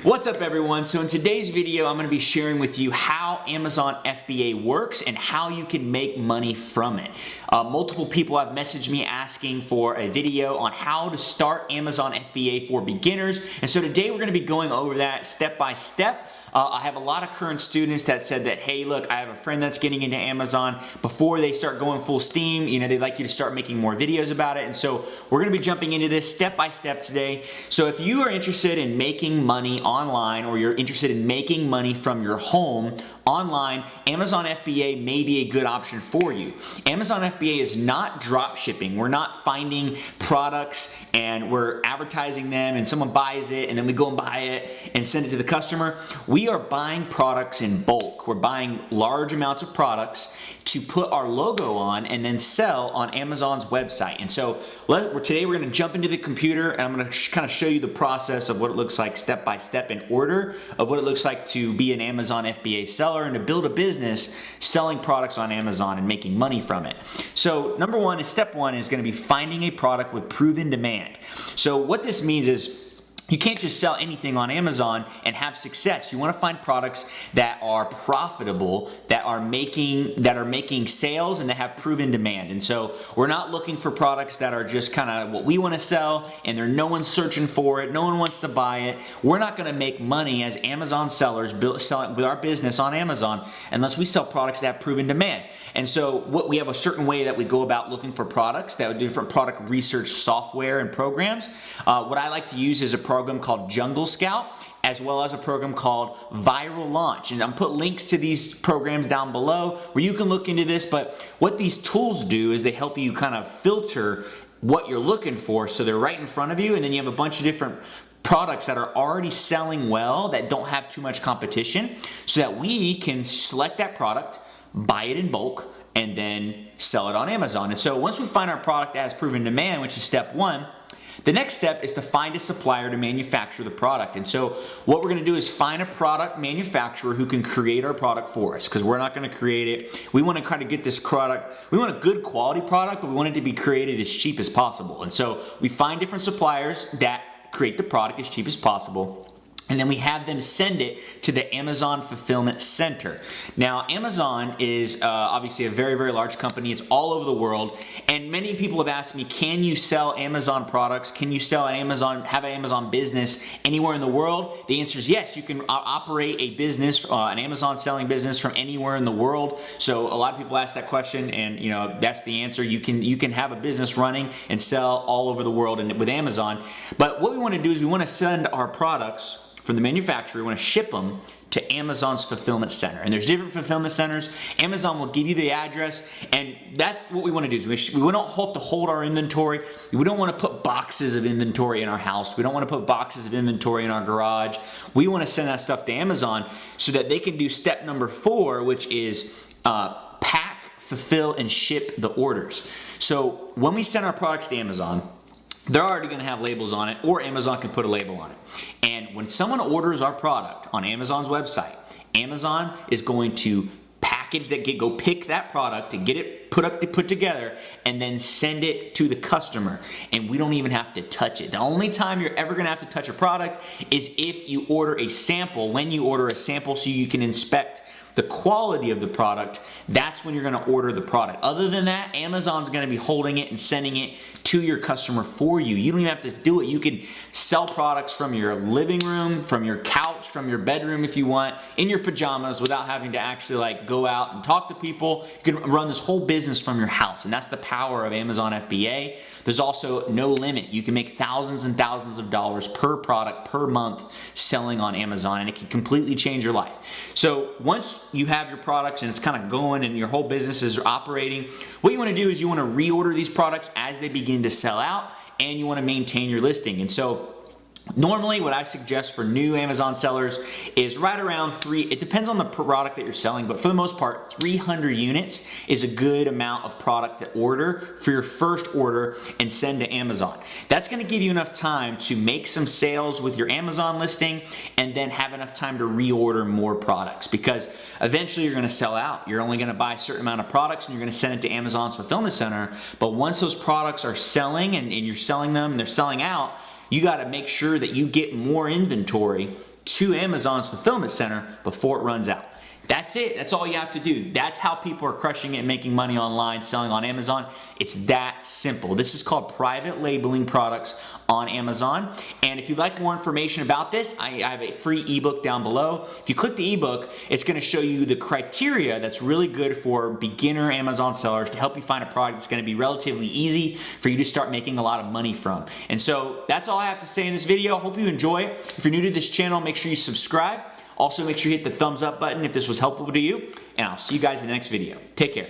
What's up everyone? So in today's video, I'm going to be sharing with you how Amazon FBA works and how you can make money from it. Multiple people have messaged me asking for a video on how to start Amazon FBA for beginners. And so today we're going to be going over that step by step. I have a lot of current students that said that, hey, look, I have a friend that's getting into Amazon. Before they start going full steam, they'd like you to start making more videos about it. And so we're going to be jumping into this step by step today. So if you are interested in making money online, or you're interested in making money from your home online, Amazon FBA may be a good option for you. Amazon FBA is not drop shipping. We're not finding products and we're advertising them and someone buys it and then we go and buy it and send it to the customer. We are buying products in bulk. We're buying large amounts of products to put our logo on and then sell on Amazon's website. And so today we're going to jump into the computer and I'm going to kind of show you the process of what it looks like step by step in order of what it looks like to be an Amazon FBA seller and to build a business selling products on Amazon and making money from it. So number one is step one is going to be finding a product with proven demand. So what this means is you can't just sell anything on Amazon and have success. You want to find products that are profitable, that are making sales and that have proven demand. And so we're not looking for products that are just kind of what we want to sell and no one's searching for it, no one wants to buy it. We're not going to make money as Amazon sellers selling with our business on Amazon unless we sell products that have proven demand. And so we have a certain way that we go about looking for products, that different product research software and programs. What I like to use is a program called Jungle Scout, as well as a program called Viral Launch. And I'm put links to these programs down below where you can look into this, but what these tools do is they help you kind of filter what you're looking for so they're right in front of you, and then you have a bunch of different products that are already selling well that don't have too much competition so that we can select that product, buy it in bulk, and then sell it on Amazon. And so once we find our product that has proven demand, which is step one, the next step is to find a supplier to manufacture the product. And so what we're going to do is find a product manufacturer who can create our product for us, because we're not going to create it. We want to kind of get this product, we want a good quality product, but we want it to be created as cheap as possible. And so we find different suppliers that create the product as cheap as possible. And then we have them send it to the Amazon Fulfillment Center. Now, Amazon is obviously a very, very large company. It's all over the world. And many people have asked me, can you sell Amazon products? Can you sell have an Amazon business anywhere in the world? The answer is yes. You can operate a business, an Amazon selling business from anywhere in the world. So a lot of people ask that question and that's the answer. You can have a business running and sell all over the world with Amazon. But what we want to do is we want to send our products from the manufacturer, we want to ship them to Amazon's fulfillment center. And there's different fulfillment centers. Amazon will give you the address, and that's what we want to do. Is we don't have to hold our inventory. We don't want to put boxes of inventory in our house. We don't want to put boxes of inventory in our garage. We want to send that stuff to Amazon so that they can do step number 4, which is pack, fulfill, and ship the orders. So when we send our products to Amazon, they're already going to have labels on it, or Amazon can put a label on it. And when someone orders our product on Amazon's website, Amazon is going to package that, go pick that product and get it put together and then send it to the customer. And we don't even have to touch it. The only time you're ever going to have to touch a product is if you order a sample. When you order a sample so you can inspect the quality of the product, that's when you're going to order the product. Other than that, Amazon's going to be holding it and sending it to your customer for you. You don't even have to do it. You can sell products from your living room, from your couch, from your bedroom if you want, in your pajamas without having to actually go out and talk to people. You can run this whole business from your house, and that's the power of Amazon FBA. There's also no limit. You can make thousands and thousands of dollars per product per month selling on Amazon, and it can completely change your life. So once you have your products and it's kind of going and your whole business is operating, what you want to do is you want to reorder these products as they begin to sell out, and you want to maintain your listing. And so normally what I suggest for new Amazon sellers is right around it depends on the product that you're selling, but for the most part, 300 units is a good amount of product to order for your first order and send to Amazon. That's going to give you enough time to make some sales with your Amazon listing and then have enough time to reorder more products, because eventually you're going to sell out. You're only going to buy a certain amount of products and you're going to send it to Amazon's fulfillment center. But once those products are selling and you're selling them and they're selling out, you got to make sure that you get more inventory to Amazon's fulfillment center before it runs out. That's it. That's all you have to do. That's how people are crushing it and making money online, selling on Amazon. It's that simple. This is called private labeling products on Amazon. And if you'd like more information about this, I have a free ebook down below. If you click the ebook, it's going to show you the criteria that's really good for beginner Amazon sellers to help you find a product that's going to be relatively easy for you to start making a lot of money from. And so that's all I have to say in this video. I hope you enjoy it. If you're new to this channel, make sure you subscribe. Also, make sure you hit the thumbs up button if this was helpful to you, and I'll see you guys in the next video. Take care.